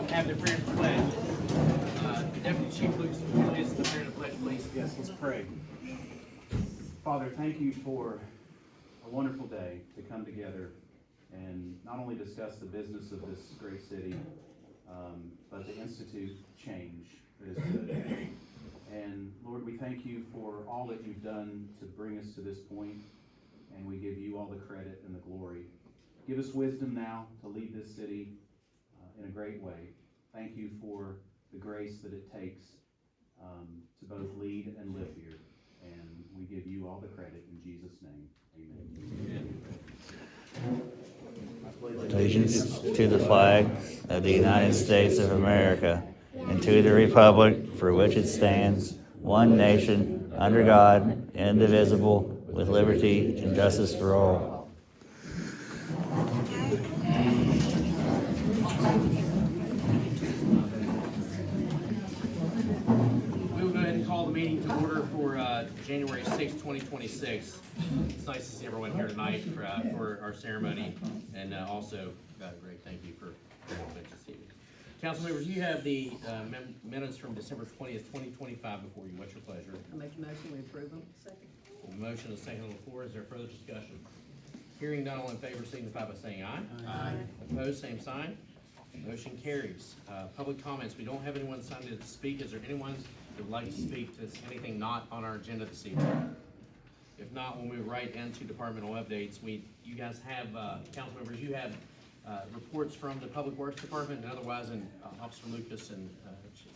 have the prayer and pledge. Deputy Chief Luke, will you lead the prayer and pledge, please? Yes, let's pray. Father, thank you for a wonderful day to come together and not only discuss the business of this great city, but to institute change that is good. And Lord, we thank you for all that you've done to bring us to this point, and we give you all the credit and the glory. Give us wisdom now to lead this city in a great way. Thank you for the grace that it takes to both lead and live here. And we give you all the credit in Jesus' name. Amen. Allegiance to the flag of the United States of America and to the republic for which it stands, one nation, under God, indivisible, with liberty and justice for all. We will go ahead and call the meeting to order for January 6, 2026. It's nice to see everyone here tonight for our ceremony, and also, Greg, thank you for very much this evening. Council members, you have the minutes from December 20th, 2025 before you. What's your pleasure? I make a motion, we approve them. Second. A motion and a second on the floor. Is there further discussion? Hearing none, all in favor signify by saying aye. Aye. Opposed, same sign. Motion carries. Public comments. We don't have anyone signed in to speak. Is there anyone that would like to speak to anything not on our agenda this evening? If not, we'll move right into departmental updates. You guys have, council members, you have reports from the Public Works Department, and otherwise, and Officer Lucas and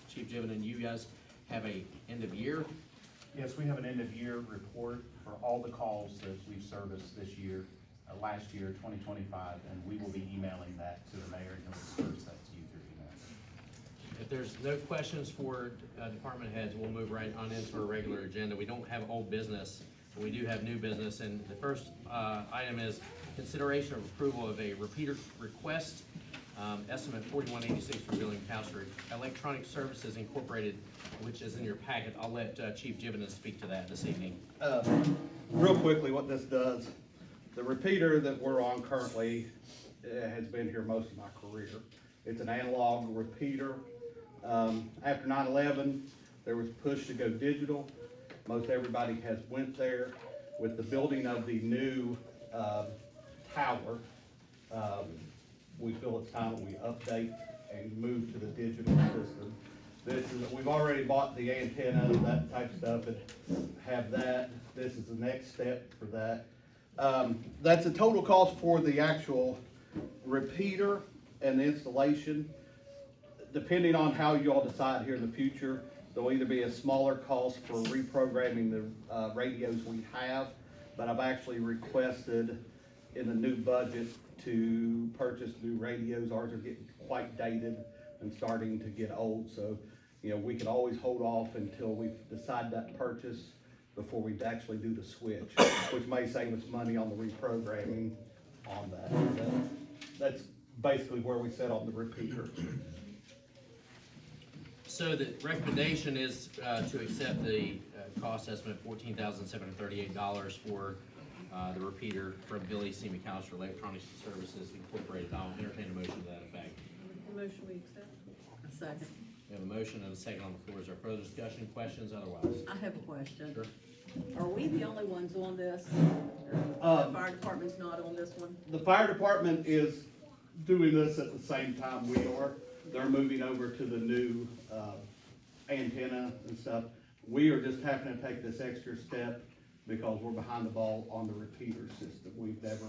Chief Given, and you guys have a end of year. Yes, we have an end-of-year report for all the calls that we've serviced this year, last year, 2025, and we will be emailing that to the mayor, and he'll disperse that to you through email. If there's no questions for department heads, we'll move right on into our regular agenda. We don't have old business, but we do have new business, and the first item is consideration of approval of a repeater request, estimate 4186 for Billing Pastor Electronic Services Incorporated, which is in your packet. I'll let Chief Given speak to that this evening. Real quickly, what this does, the repeater that we're on currently has been here most of my career. It's an analog repeater. After 9/11, there was a push to go digital. Most everybody has went there. With the building of the new tower, we feel it's time that we update and move to the digital system. We've already bought the antenna, that type of stuff, and have that. This is the next step for that. That's a total cost for the actual repeater and the installation. Depending on how you all decide here in the future, there'll either be a smaller cost for reprogramming the radios we have, but I've actually requested in the new budget to purchase new radios. Ours are getting quite dated and starting to get old, so we could always hold off until we decide that purchase before we actually do the switch, which may save us money on the reprogramming on that. That's basically where we set on the repeater. So the recommendation is to accept the cost estimate, $14,738 for the repeater from Billy C. McAllister Electronic Services Incorporated. I'll entertain a motion to that effect. The motion we accept. A second. We have a motion and a second on the floor. Is there further discussion, questions, otherwise? I have a question. Sure. Are we the only ones on this? The fire department's not on this one? The fire department is doing this at the same time we are. They're moving over to the new antenna and stuff. We are just having to take this extra step because we're behind the ball on the repeater system. We've never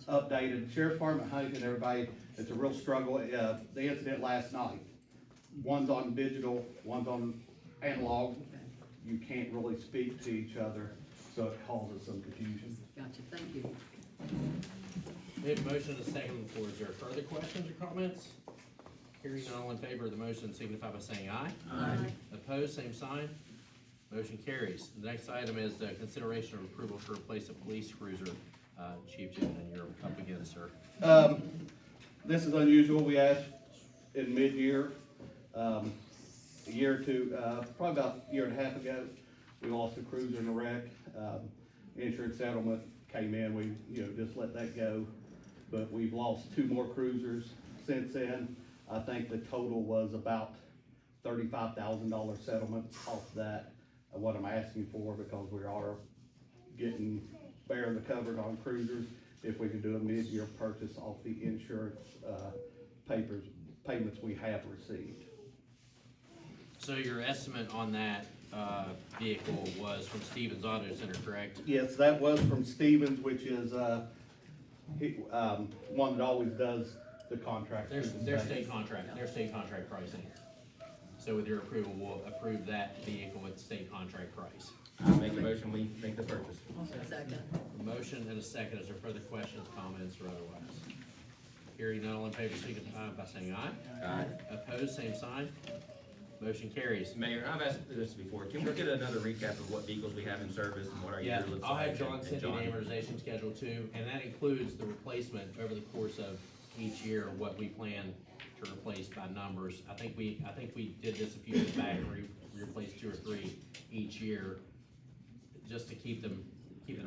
updated. Sheriff's Department, Huntington, everybody, it's a real struggle. The incident last night, one's on digital, one's on analog. You can't really speak to each other, so it causes some confusion. Gotcha, thank you. We have a motion and a second on the floor. Is there further questions or comments? Hearing none, all in favor of the motion signify by saying aye. Aye. Opposed, same sign. Motion carries. The next item is consideration of approval to replace a police cruiser. Chief Jim, and you're up again, sir. This is unusual. We asked in mid-year, a year or two, probably about a year and a half ago, we lost a cruiser in a wreck. Insurance settlement came in. We just let that go. But we've lost 2 more cruisers since then. I think the total was about $35,000 settlement off that, what I'm asking for, because we are bearing the covers on cruisers. If we can do a mid-year purchase off the insurance, payments we have received. So your estimate on that, vehicle was from Stevens Auto Center, correct? Yes, that was from Stevens, which is, one that always does the contract. Their state contract pricing. So with your approval, we'll approve that vehicle at state contract price. I'll make a motion, we make the purchase. Second. A motion and a second. Is there further questions, comments, or otherwise? Hearing none, all in favor, signify by saying aye. Aye. Opposed, same sign. Motion carries. Mayor, I've asked this before, can we get another recap of what vehicles we have in service and what our year Yeah, looks like? I'll have John and send you the John- amortization schedule too, and that includes the replacement over the course of each year, what we plan to replace by numbers. I think we did this a few years back, where we replaced 2 or 3 each year, just to keep them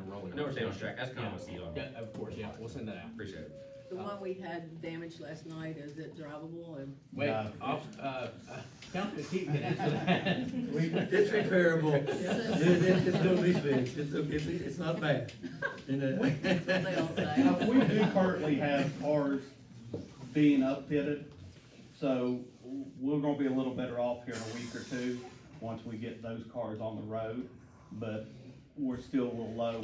rolling. I know we're staying on track, that's kind of what I see on. Yeah, of course, yeah, we'll send that out. Appreciate it. The one we had damaged last night, is it drivable? And Wait, No. Councilman Keaton can answer that. It's repairable. It's gonna be fixed. It's not bad. that's what they all say. We do currently have cars being upfitted, so we're gonna be a little better off here in a week or two, once we get those cars on the road, but we're still a little low.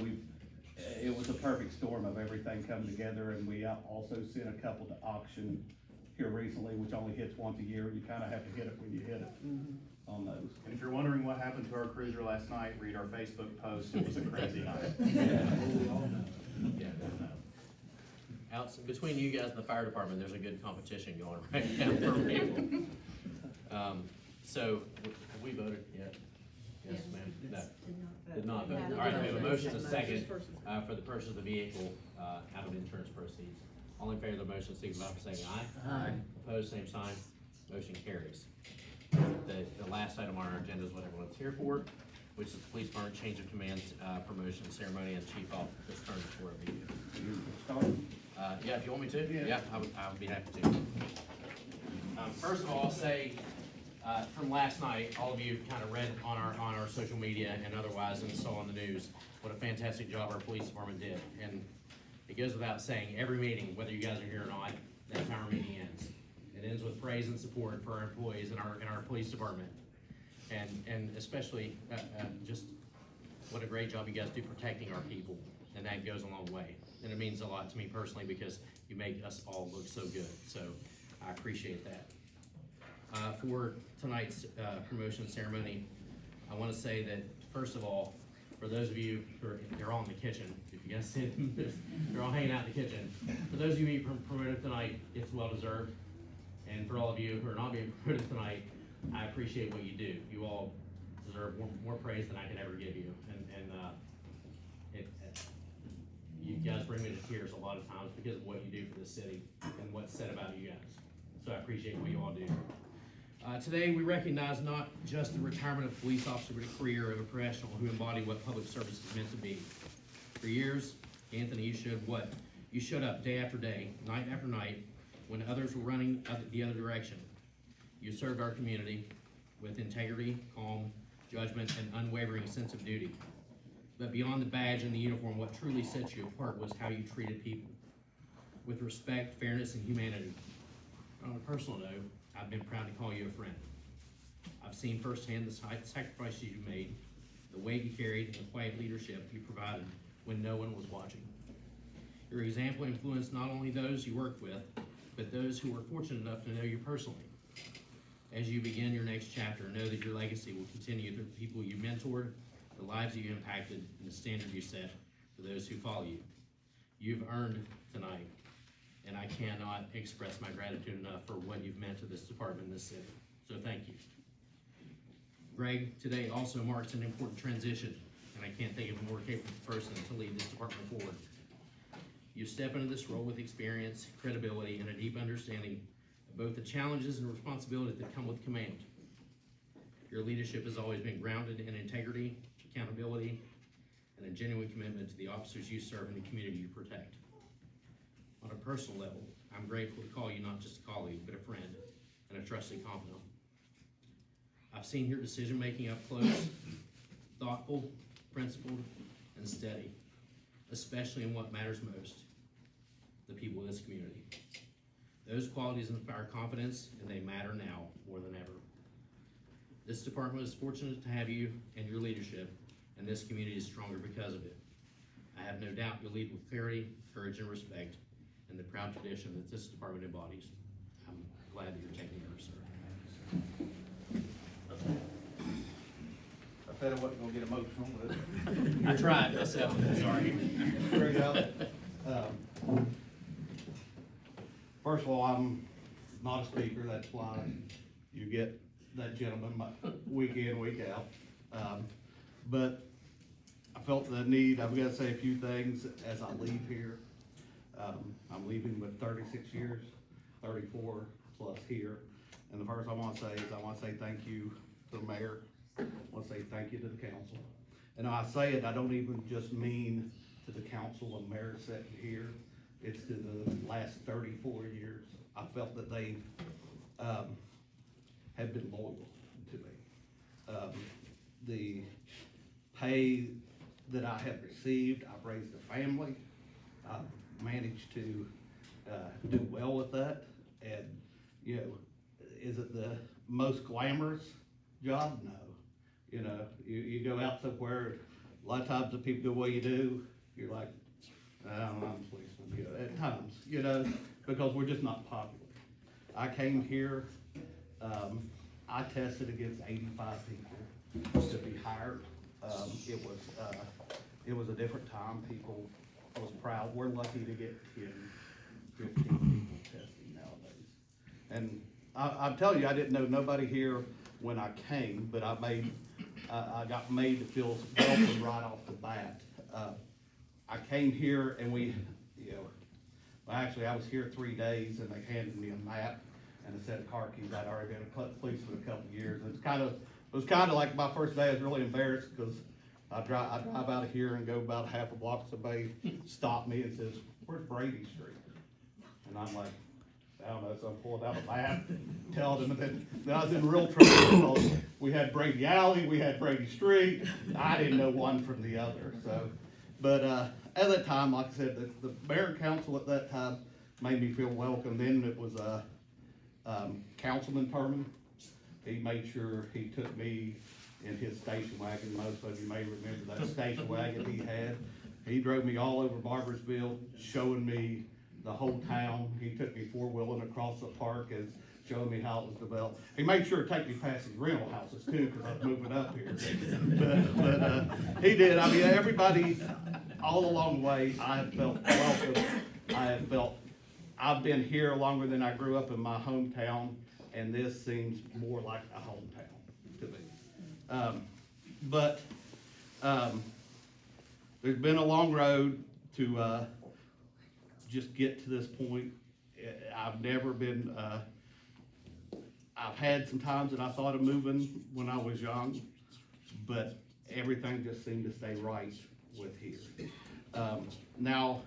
It was a perfect storm of everything coming together, and we also sent a couple to auction here recently, which only hits once a year. You kinda have to hit it when you hit it on those. And if you're wondering what happened to our cruiser last night, read our Facebook post. It was a crazy night. Yeah. Between you guys and the fire department, there's a good competition going right now for people. So, have we voted yet? Yes, ma'am? No. Did not vote. All right, we have a motion, a second, for the purchase of the vehicle, out of insurance proceeds. All in favor of the motion, signify by saying aye. Aye. Opposed, same sign. Motion carries. The last item on our agenda is what everyone's here for, which is the police department change of commands, promotion ceremony, and chief officer's turn before a meeting. Yeah, if you want me to? Yeah, I would be happy to. First of all, I'll say, from last night, all of you kind of read on our social media and otherwise, and saw on the news, what a fantastic job our police department did. And it goes without saying, every meeting, whether you guys are here or not, that's how our meeting ends. It ends with praise and support for our employees in our police department. And especially, just what a great job you guys do protecting our people, and that goes a long way. And it means a lot to me personally, because you make us all look so good, so I appreciate that. For tonight's promotion ceremony, I want to say that, first of all, for those of you who they're all in the kitchen, if you guys see them, they're all hanging out in the kitchen. For those of you being promoted tonight, it's well deserved. And for all of you who are not being promoted tonight, I appreciate what you do. You all deserve more praise than I can ever give you. You guys bring me to tears a lot of times because of what you do for the city and what's said about you guys. So I appreciate what you all do. Today, we recognize not just the retirement of a police officer, but a career of a professional who embodied what public service is meant to be. For years, Anthony, you showed what? You showed up day after day, night after night, when others were running the other direction. You served our community with integrity, calm, judgment, and unwavering sense of duty. But beyond the badge and the uniform, what truly sets you apart was how you treated people, with respect, fairness, and humanity. On a personal note, I've been proud to call you a friend. I've seen firsthand the sacrifices you made, the weight you carried, and the quiet leadership you provided when no one was watching. Your example influenced not only those you worked with, but those who were fortunate enough to know you personally. As you begin your next chapter, know that your legacy will continue through the people you mentored, the lives that you impacted, and the standard you set for those who follow you. You've earned tonight, and I cannot express my gratitude enough for what you've meant to this department and this city. So thank you. Greg, today also marks an important transition, and I can't think of a more capable person to lead this department forward. You step into this role with experience, credibility, and a deep understanding of both the challenges and responsibilities that come with command. Your leadership has always been grounded in integrity, accountability, and a genuine commitment to the officers you serve and the community you protect. On a personal level, I'm grateful to call you not just a colleague, but a friend. and a trusted confidant. I've seen your decision-making up close, thoughtful, principled, and steady, especially in what matters most, the people of this community. Those qualities inspire confidence, and they matter now more than ever. This department is fortunate to have you and your leadership, and this community is stronger because of it. I have no doubt you'll lead with clarity, courage, and respect, and the proud tradition that this department embodies. I'm glad that you're taking over, sir. I said I wasn't gonna get emotional, but. I tried myself, sorry. Straight out. First of all, I'm not a speaker, that's why you get that gentleman week in, week out. But I felt the need, I've gotta say a few things as I leave here. I'm leaving with 36 years, 34 plus here. And the first I wanna say is I wanna say thank you to the mayor. I wanna say thank you to the council. And when I say it, I don't even just mean to the council and mayor sitting here. It's to the last 34 years. I felt that they have been loyal to me. The pay that I have received, I've raised a family. I've managed to do well with that. And, you know, is it the most glamorous job? No. You know, you go out somewhere, a lot of times the people go, what you do, you're like, I don't know, I'm a policeman, you know, at times, you know, because we're just not popular. I came here, I tested against 85 people to be hired. It was a different time. People was proud. We're lucky to get 10, 15 people testing nowadays. And I'm telling you, I didn't know nobody here when I came, but I got made to feel welcome right off the bat. I came here and we, you know, well, actually I was here 3 days and they handed me a map and a set of car keys. I'd already been a police for a couple of years. And it was kind of like my first day. I was really embarrassed because I drive out of here and go about half a block. Somebody stopped me and says, "Where's Brady Street?" And I'm like, I don't know, so I'm pulling out a map, telling them that I was in real trouble because we had Brady Alley, we had Brady Street. I didn't know one from the other. So, but at that time, like I said, the mayor and council at that time made me feel welcome. Then it was Councilman Turman. He made sure he took me in his station wagon. Most of you may remember that station wagon he had. He drove me all over Barboursville, showing me the whole town. He took me four-wheeling across the park and showing me how it was developed. He made sure to take me past his rental houses too, because I was moving up here. But he did. I mean, everybody all along the way, I have felt welcome. I have felt I've been here longer than I grew up in my hometown, and this seems more like a hometown to me. There's been a long road to just get to this point. I've never been, I've had some times that I thought of moving when I was young, but everything just seemed to stay right with here. Now,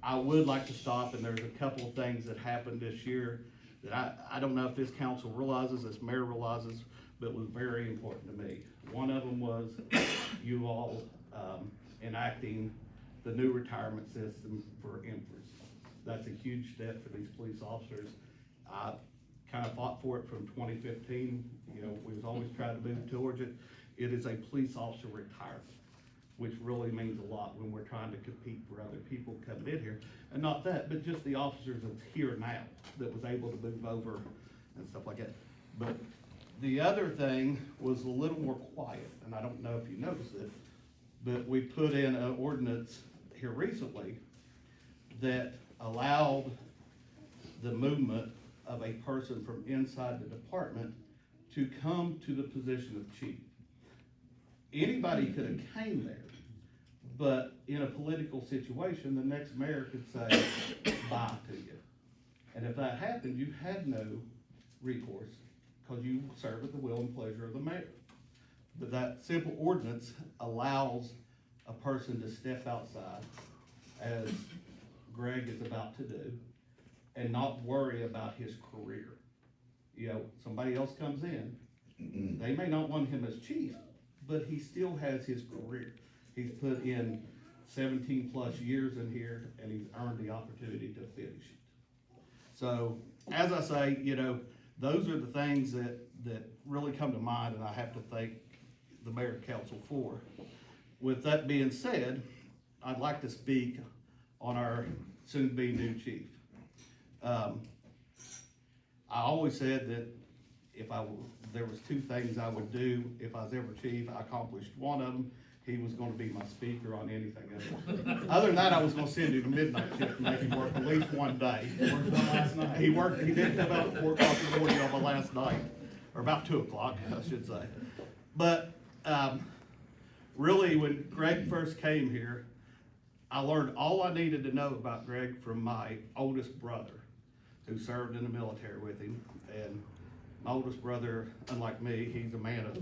I would like to stop, and there's a couple of things that happened this year that I don't know if this council realizes, this mayor realizes, but was very important to me. One of them was you all enacting the new retirement system for infants. That's a huge step for these police officers. I kind of fought for it from 2015. You know, we was always trying to move towards it. It is a police officer retirement, which really means a lot when we're trying to compete for other people coming in here. And not that, but just the officers that's here now that was able to move over and stuff like that. But the other thing was a little more quiet, and I don't know if you noticed it, but we put in an ordinance here recently that allowed the movement of a person from inside the department to come to the position of chief. Anybody could have came there, but in a political situation, the next mayor could say bye to you. And if that happened, you had no recourse because you serve at the will and pleasure of the mayor. But that simple ordinance allows a person to step outside, as Greg is about to do, and not worry about his career. you know, somebody else comes in, they may not want him as chief, but he still has his career. He's put in 17 plus years in here, and he's earned the opportunity to finish it. So, as I say, you know, those are the things that really come to mind, and I have to thank the mayor and council for. With that being said, I'd like to speak on our soon-to-be new chief. I always said that if there was two things I would do if I was ever chief. I accomplished one of them. He was gonna be my speaker on anything else. Other than that, I was gonna send him to midnight shift and make him work at least one day. He did come out at 4 o'clock in the morning on my last night, or about 2 o'clock, I should say. But, really, when Greg first came here, I learned all I needed to know about Greg from my oldest brother, who served in the military with him. And my oldest brother, unlike me, he's a man of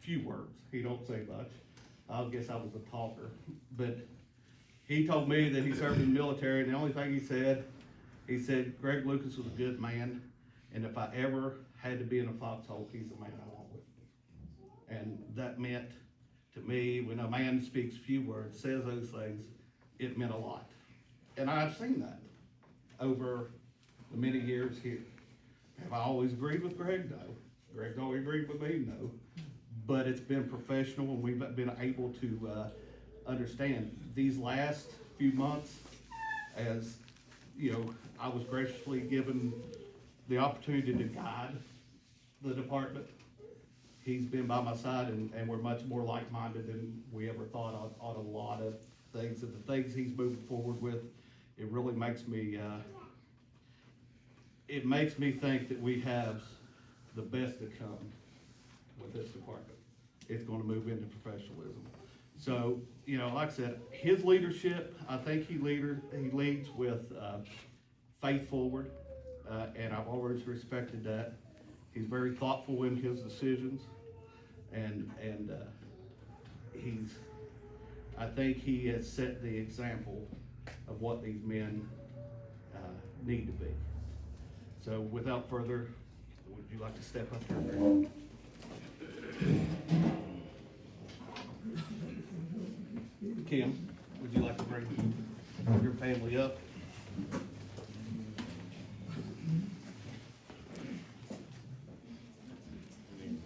few words. He don't say much. I guess I was a talker. But he told me that he served in the military, and the only thing he said, Greg Lucas was a good man, and if I ever had to be in a foxhole, he's the man I want with me. And that meant to me, when a man speaks few words, says those things, it meant a lot. And I've seen that over the many years here. Have I always agreed with Greg? No. Greg's always agreed with me? No. But it's been professional, and we've been able to understand. These last few months, as you know, I was graciously given the opportunity to guide the department. He's been by my side, and we're much more like-minded than we ever thought on a lot of things. And the things he's moving forward with, it really makes me, think that we have the best to come with this department. It's gonna move into professionalism. So, you know, like I said, his leadership, I think he leads with faith forward, and I've always respected that. He's very thoughtful in his decisions, and I think he has set the example of what these men need to be. So without further, would you like to step up here? Kim, would you like to bring your family up?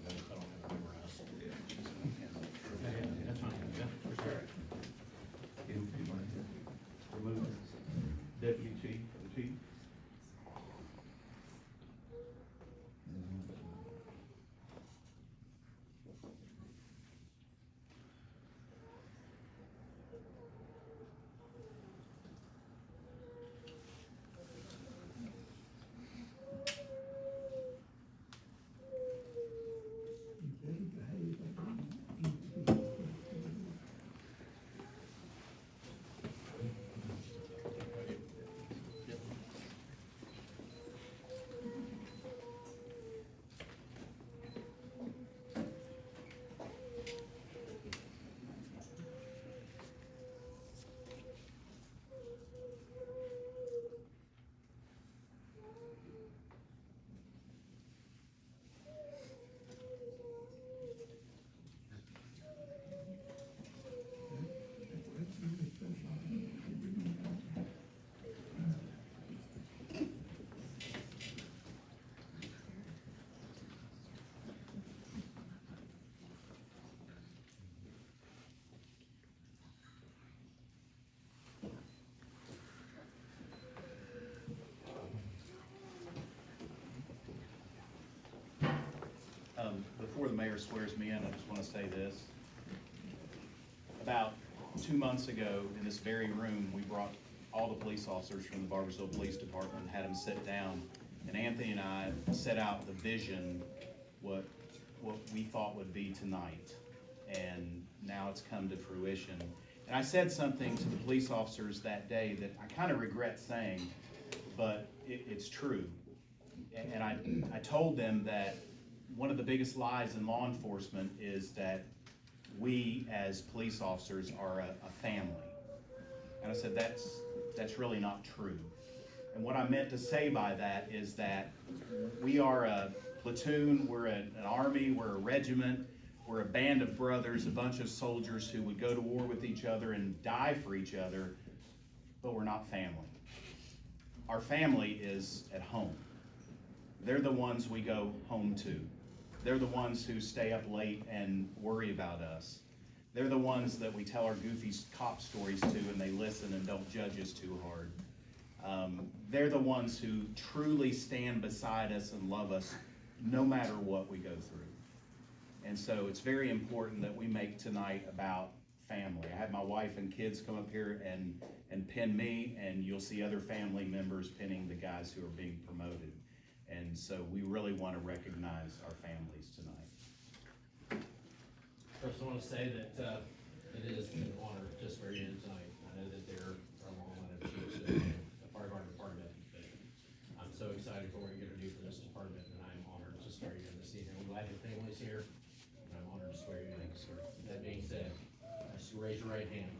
That's fine. Yeah, for sure. Kim, if you'd like to remove Deputy Chief and Chief. Before the mayor swears me in, I just want to say this. About 2 months ago, in this very room, we brought all the police officers from the Barboursville Police Department and had them sit down. And Anthony and I set out the vision, what we thought would be tonight. And now it's come to fruition. And I said something to the police officers that day that I kind of regret saying, but it's true. And I told them that one of the biggest lies in law enforcement is that we as police officers are a family. And I said, that's really not true. And what I meant to say by that is that we are a platoon, we're an army, we're a regiment, we're a band of brothers, a bunch of soldiers who would go to war with each other and die for each other, but we're not family. Our family is at home. They're the ones we go home to. They're the ones who stay up late and worry about us. They're the ones that we tell our goofy cop stories to, and they listen and don't judge us too hard. They're the ones who truly stand beside us and love us no matter what we go through. And so it's very important that we make tonight about family. I had my wife and kids come up here and pin me, and you'll see other family members pinning the guys who are being promoted. And so we really want to recognize our families tonight. First, I want to say that it is an honor just for you tonight. I know that there are a long line of chiefs in the fire guard department, but I'm so excited for what you're going to do for this department, and I'm honored to swear you in this evening. I'm glad your family's here, and I'm honored to swear you in. That being said, just raise your right hand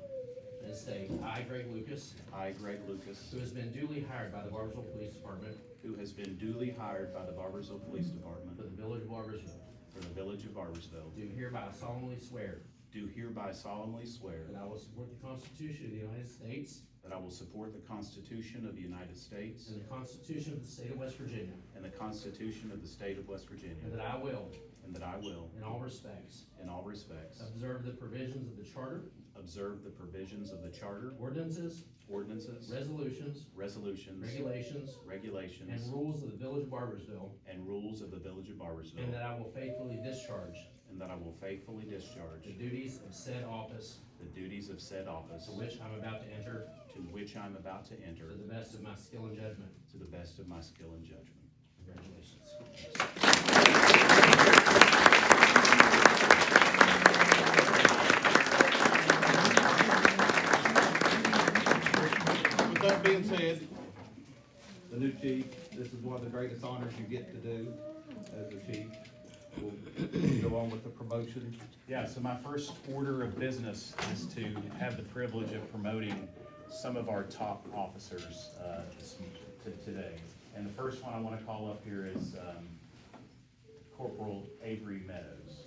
and say, I, Greg Lucas, I, Greg Lucas, who has been duly hired by the Barboursville Police Department who has been duly hired by the Barboursville Police Department for the village of Barboursville, for the village of Barboursville, do hereby solemnly swear do hereby solemnly swear that I will support the Constitution of the United States that I will support the Constitution of the United States and the Constitution of the State of West Virginia, and the Constitution of the State of West Virginia, and that I will, and that I will, in all respects, in all respects, observe the provisions of the Charter, observe the provisions of the Charter, ordinances, ordinances, resolutions, resolutions, regulations, regulations, and rules of the Village of Barboursville, and rules of the village of and Barboursville, that I will faithfully discharge and that I will faithfully discharge the duties of said office the duties of said office to which I'm about to enter to which I'm about to enter to the best of my skill and judgment. to the best of my skill and judgment. Congratulations. With that being said, the new chief, this is one of the greatest honors you get to do as a chief. We'll go on with the promotion. Yeah, so my first order of business is to have the privilege of promoting some of our top officers today. And the first one I want to call up here is Corporal Avery Meadows.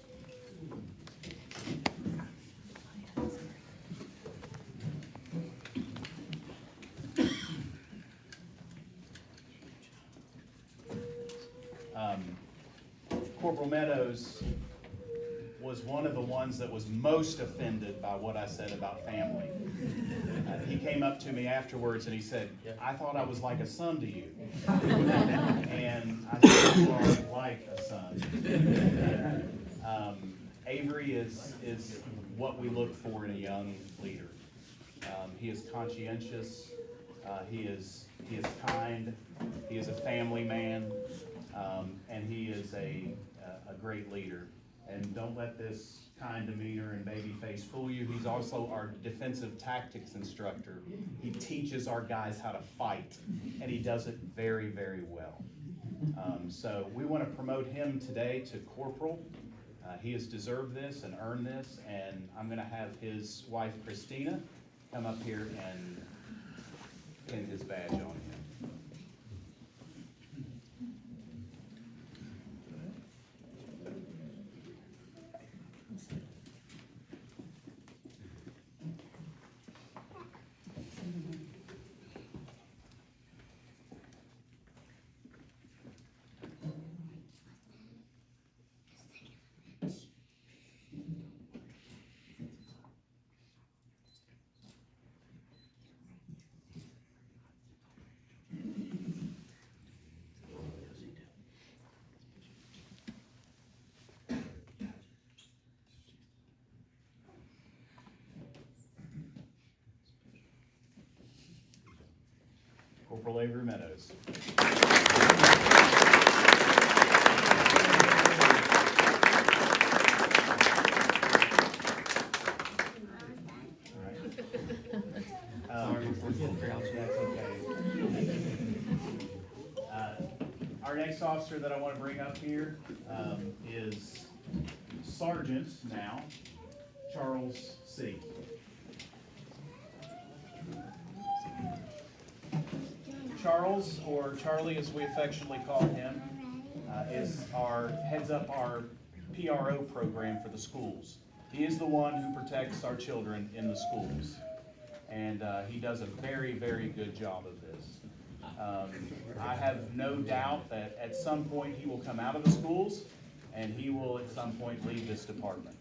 Corporal Meadows was one of the ones that was most offended by what I said about family. He came up to me afterwards and he said, I thought I was like a son to you. And I said, you are like a son. Avery is what we look for in a young leader. He is conscientious, he is kind, he is a family man, and he is a great leader. And don't let this kind demeanor and baby face fool you. He's also our defensive tactics instructor. He teaches our guys how to fight, and he does it very, very well. So we want to promote him today to corporal. He has deserved this and earned this, and I'm going to have his wife, Christina, come up here and pin his badge on him. Corporal Avery Meadows. That's okay. Our next officer that I want to bring up here is Sergeant now, Charles C. Charles, or Charlie as we affectionately call him, heads up our PRO program for the schools. He is the one who protects our children in the schools. And he does a very, very good job of this. I have no doubt that at some point he will come out of the schools and he will at some point leave this department.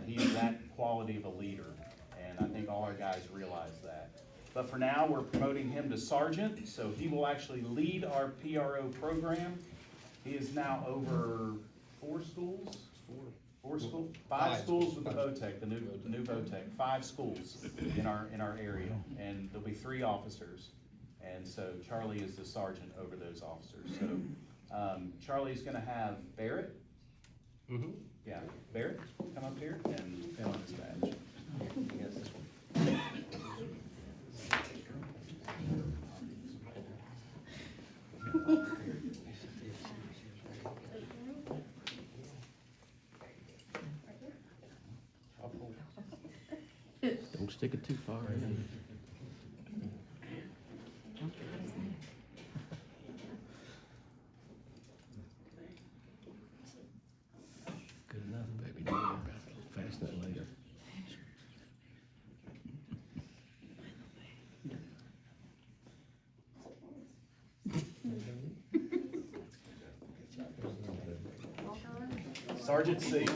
He is that quality of a leader, and I think all our guys realize that. But for now, we're promoting him to sergeant, so he will actually lead our PRO program. He is now over 4 schools? Five schools with the VOTEC, the new VOTEC, 5 schools in our area, and there'll be 3 officers. And so Charlie is the sergeant over those officers. So Charlie's gonna have Barrett. Yeah, Barrett, come up here and fill in his badge. Yes, this one. Don't stick it too far in. Good enough, baby. Don't worry about it. Fast that later. Sergeant C.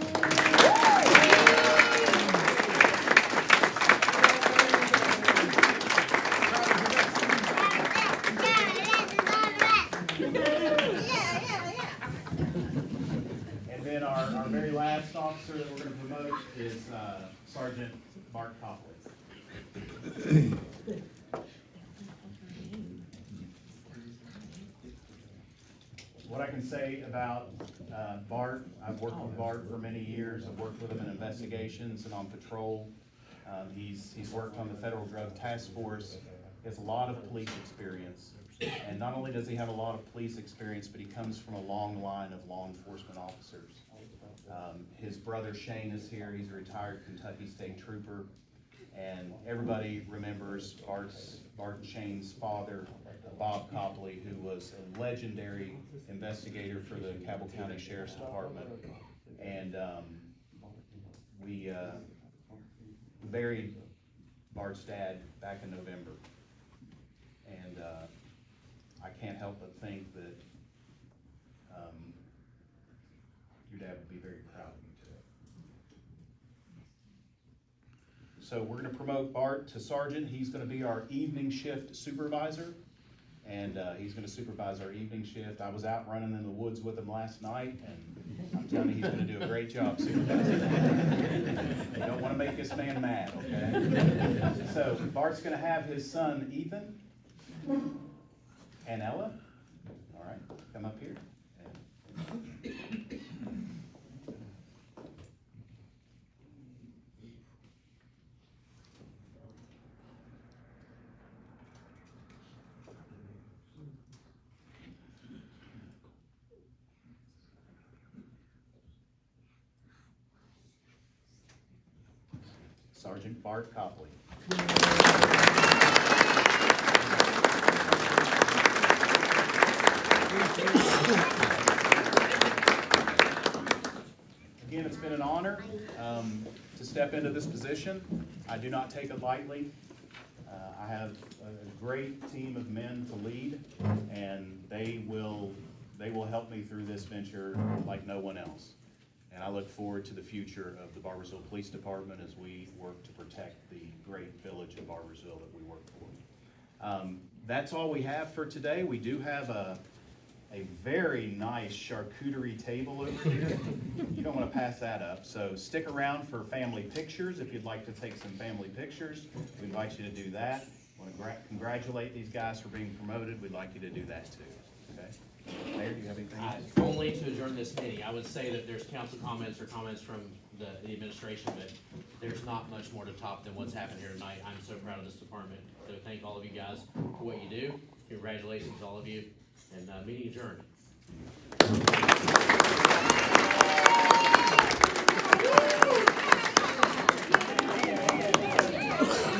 And then our very last officer that we're going to promote is Sergeant Mark Copley. What I can say about Bart, I've worked with Bart for many years. I've worked with him in investigations and on patrol. He's worked on the Federal Drug Task Force. He has a lot of police experience. And not only does he have a lot of police experience, but he comes from a long line of law enforcement officers. His brother Shane is here. He's a retired Kentucky State Trooper. And everybody remembers Bart and Shane's father, Bob Copley, who was a legendary investigator for the Cabell County Sheriff's Department. And we buried Bart's dad back in November. And I can't help but think that your dad would be very proud of you today. So we're gonna promote Bart to sergeant. He's gonna be our evening shift supervisor. And he's gonna supervise our evening shift. I was out running in the woods with him last night, and I'm telling you, he's gonna do a great job supervising. You don't wanna make this man mad, okay? So Bart's gonna have his son Ethan and Ella. All right, come up here. Sergeant Bart Copley. Again, it's been an honor to step into this position. I do not take it lightly. I have a great team of men to lead, and they will help me through this venture like no one else. And I look forward to the future of the Barboursville Police Department as we work to protect the great village of Barboursville that we work for. That's all we have for today. We do have a very nice charcuterie table over here. You don't want to pass that up. So stick around for family pictures. If you'd like to take some family pictures, we invite you to do that. Want to congratulate these guys for being promoted. We'd like you to do that too. Okay. Mayor, do you have anything? Only to adjourn this meeting. I would say that there's council comments or comments from the administration, but there's not much more to top than what's happened here tonight. I'm so proud of this department. So thank all of you guys for what you do. Congratulations, all of you, and meeting adjourned.